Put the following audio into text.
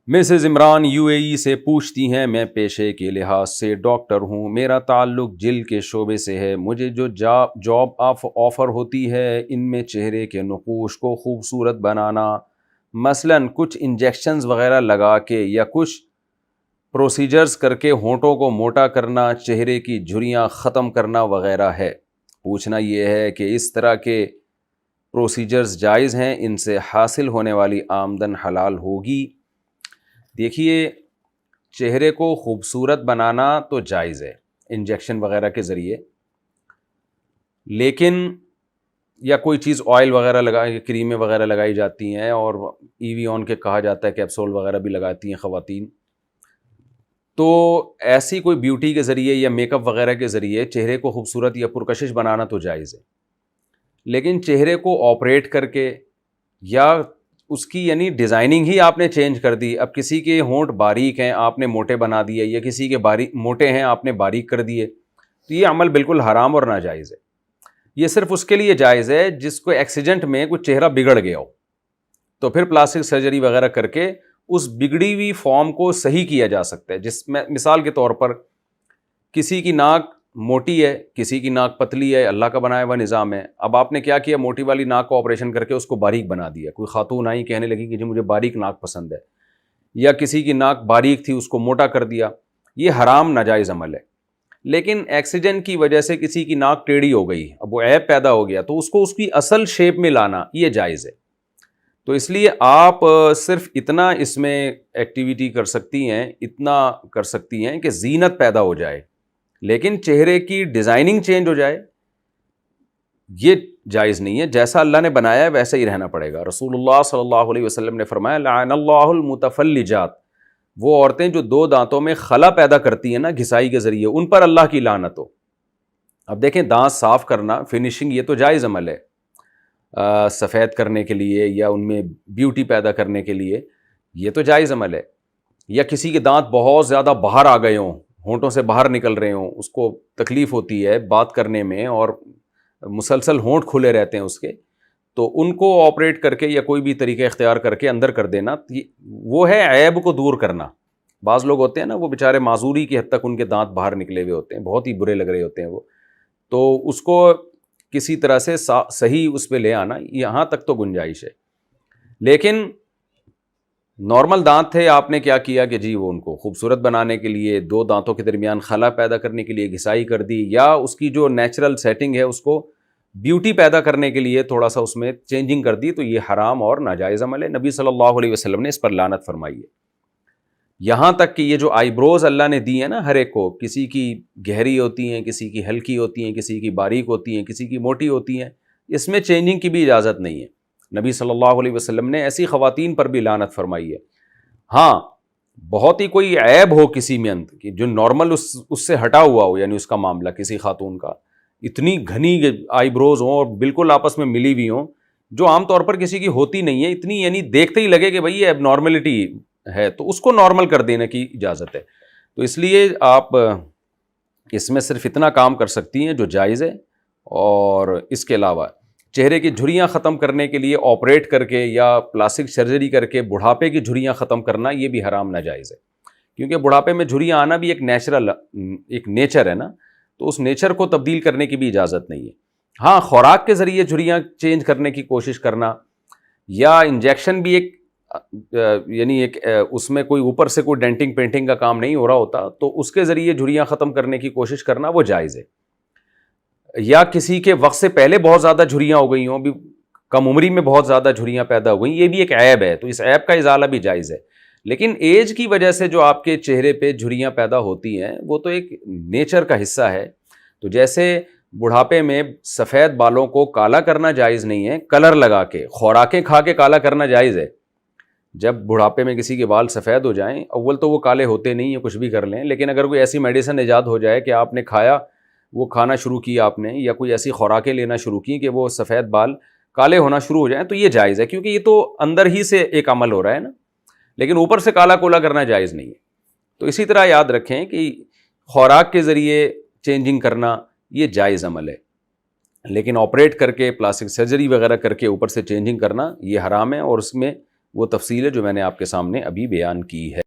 Mrs Imran UAE سے پوچھتی ہیں، میں پیشے کے لحاظ سے ڈاکٹر ہوں، میرا تعلق جلد کے شعبے سے ہے، مجھے جو جاب آفر ہوتی ہے ان میں چہرے کے نقوش کو خوبصورت بنانا، مثلاً کچھ انجیکشنز وغیرہ لگا کے یا کچھ پروسیجرز کر کے ہونٹوں کو موٹا کرنا، چہرے کی جھریاں ختم کرنا وغیرہ ہے۔ پوچھنا یہ ہے کہ اس طرح کے پروسیجرز جائز ہیں، ان سے حاصل ہونے والی آمدن حلال ہوگی؟ دیکھیے، چہرے کو خوبصورت بنانا تو جائز ہے انجیکشن وغیرہ کے ذریعے، لیکن یا کوئی چیز آئل وغیرہ لگائی، کریمیں وغیرہ لگائی جاتی ہیں، اور ایویون کے کہا جاتا ہے کیپسول وغیرہ بھی لگاتی ہیں خواتین، تو ایسی کوئی بیوٹی کے ذریعے یا میک اپ وغیرہ کے ذریعے چہرے کو خوبصورت یا پرکشش بنانا تو جائز ہے، لیکن چہرے کو آپریٹ کر کے یا اس کی یعنی ڈیزائننگ ہی آپ نے چینج کر دی، اب کسی کے ہونٹ باریک ہیں آپ نے موٹے بنا دیے، یا کسی کے موٹے ہیں آپ نے باریک کر دیے، تو یہ عمل بالکل حرام اور ناجائز ہے۔ یہ صرف اس کے لیے جائز ہے جس کو ایکسیڈنٹ میں کچھ چہرہ بگڑ گیا ہو، تو پھر پلاسٹک سرجری وغیرہ کر کے اس بگڑی ہوئی فارم کو صحیح کیا جا سکتا ہے، جس میں مثال کے طور پر کسی کی ناک موٹی ہے، کسی کی ناک پتلی ہے، اللہ کا بنایا ہوا نظام ہے، اب آپ نے کیا کیا، موٹی والی ناک کو آپریشن کر کے اس کو باریک بنا دیا، کوئی خاتون آئی کہنے لگی کہ جی مجھے باریک ناک پسند ہے، یا کسی کی ناک باریک تھی اس کو موٹا کر دیا، یہ حرام ناجائز عمل ہے۔ لیکن ایکسیڈنٹ کی وجہ سے کسی کی ناک ٹیڑھی ہو گئی، اب وہ عیب پیدا ہو گیا، تو اس کو اس کی اصل شیپ میں لانا یہ جائز ہے، تو اس لیے آپ صرف اتنا اس میں ایکٹیویٹی کر سکتی ہیں، اتنا کر سکتی ہیں کہ زینت پیدا ہو جائے، لیکن چہرے کی ڈیزائننگ چینج ہو جائے یہ جائز نہیں ہے، جیسا اللہ نے بنایا ہے ویسا ہی رہنا پڑے گا۔ رسول اللہ صلی اللہ علیہ وسلم نے فرمایا لعن اللہ المتفلجات، وہ عورتیں جو دو دانتوں میں خلا پیدا کرتی ہیں نا گھسائی کے ذریعے، ان پر اللہ کی لعنت ہو۔ اب دیکھیں، دانت صاف کرنا، فنیشنگ، یہ تو جائز عمل ہے سفید کرنے کے لیے یا ان میں بیوٹی پیدا کرنے کے لیے، یہ تو جائز عمل ہے۔ یا کسی کے دانت بہت زیادہ باہر آ گئے ہوں، ہونٹوں سے باہر نکل رہے ہوں، اس کو تکلیف ہوتی ہے بات کرنے میں اور مسلسل ہونٹ کھلے رہتے ہیں اس کے، تو ان کو آپریٹ کر کے یا کوئی بھی طریقہ اختیار کر کے اندر کر دینا، وہ ہے عیب کو دور کرنا۔ بعض لوگ ہوتے ہیں نا، وہ بیچارے معذوری کی حد تک ان کے دانت باہر نکلے ہوئے ہوتے ہیں، بہت ہی برے لگ رہے ہوتے ہیں وہ، تو اس کو کسی طرح سے صحیح اس پہ لے آنا، یہاں تک تو گنجائش ہے۔ لیکن نارمل دانت تھے، آپ نے کیا کیا کہ جی وہ ان کو خوبصورت بنانے کے لیے دو دانتوں کے درمیان خلا پیدا کرنے کے لیے گھسائی کر دی، یا اس کی جو نیچرل سیٹنگ ہے اس کو بیوٹی پیدا کرنے کے لیے تھوڑا سا اس میں چینجنگ کر دی، تو یہ حرام اور ناجائز عمل ہے۔ نبی صلی اللہ علیہ وسلم نے اس پر لعنت فرمائی ہے۔ یہاں تک کہ یہ جو آئی بروز اللہ نے دی ہیں نا ہر ایک کو، کسی کی گہری ہوتی ہیں، کسی کی ہلکی ہوتی ہیں، کسی کی باریک ہوتی ہیں، کسی کی موٹی ہوتی ہیں، اس میں چینجنگ کی بھی اجازت نہیں ہے۔ نبی صلی اللہ علیہ وسلم نے ایسی خواتین پر بھی لعنت فرمائی ہے۔ ہاں، بہت ہی کوئی عیب ہو کسی میں کہ جو نارمل اس سے ہٹا ہوا ہو، یعنی اس کا معاملہ کسی خاتون کا اتنی گھنی آئی بروز ہوں اور بالکل آپس میں ملی ہوئی ہوں، جو عام طور پر کسی کی ہوتی نہیں ہے، اتنی یعنی دیکھتے ہی لگے کہ بھئی یہ اب نارملٹی ہے، تو اس کو نارمل کر دینے کی اجازت ہے۔ تو اس لیے آپ اس میں صرف اتنا کام کر سکتی ہیں جو جائز ہے، اور اس کے علاوہ چہرے کی جھریاں ختم کرنے کے لیے آپریٹ کر کے یا پلاسٹک سرجری کر کے بڑھاپے کی جھریاں ختم کرنا یہ بھی حرام ناجائز ہے، کیونکہ بڑھاپے میں جھریاں آنا بھی ایک نیچر ہے نا، تو اس نیچر کو تبدیل کرنے کی بھی اجازت نہیں ہے۔ ہاں، خوراک کے ذریعے جھریاں چینج کرنے کی کوشش کرنا، یا انجیکشن بھی یعنی اس میں کوئی اوپر سے کوئی ڈینٹنگ پینٹنگ کا کام نہیں ہو رہا ہوتا، تو اس کے ذریعے جھریاں ختم کرنے کی کوشش کرنا وہ جائز ہے۔ یا کسی کے وقت سے پہلے بہت زیادہ جھریاں ہو گئی ہوں، بھی کم عمری میں بہت زیادہ جھریاں پیدا ہو گئیں، یہ بھی ایک عیب ہے، تو اس عیب کا ازالہ بھی جائز ہے۔ لیکن ایج کی وجہ سے جو آپ کے چہرے پہ جھریاں پیدا ہوتی ہیں وہ تو ایک نیچر کا حصہ ہے، تو جیسے بڑھاپے میں سفید بالوں کو کالا کرنا جائز نہیں ہے، کلر لگا کے خوراکیں کھا کے کالا کرنا جائز ہے۔ جب بڑھاپے میں کسی کے بال سفید ہو جائیں، اول تو وہ کالے ہوتے نہیں ہیں، کچھ بھی کر لیں، لیکن اگر کوئی ایسی میڈیسن ایجاد ہو جائے کہ آپ نے کھایا، وہ کھانا شروع کیا آپ نے، یا کوئی ایسی خوراکیں لینا شروع کی کہ وہ سفید بال کالے ہونا شروع ہو جائیں، تو یہ جائز ہے، کیونکہ یہ تو اندر ہی سے ایک عمل ہو رہا ہے نا، لیکن اوپر سے کالا کولا کرنا جائز نہیں ہے۔ تو اسی طرح یاد رکھیں کہ خوراک کے ذریعے چینجنگ کرنا یہ جائز عمل ہے، لیکن آپریٹ کر کے پلاسٹک سرجری وغیرہ کر کے اوپر سے چینجنگ کرنا یہ حرام ہے، اور اس میں وہ تفصیل ہے جو میں نے آپ کے سامنے ابھی بیان کی ہے.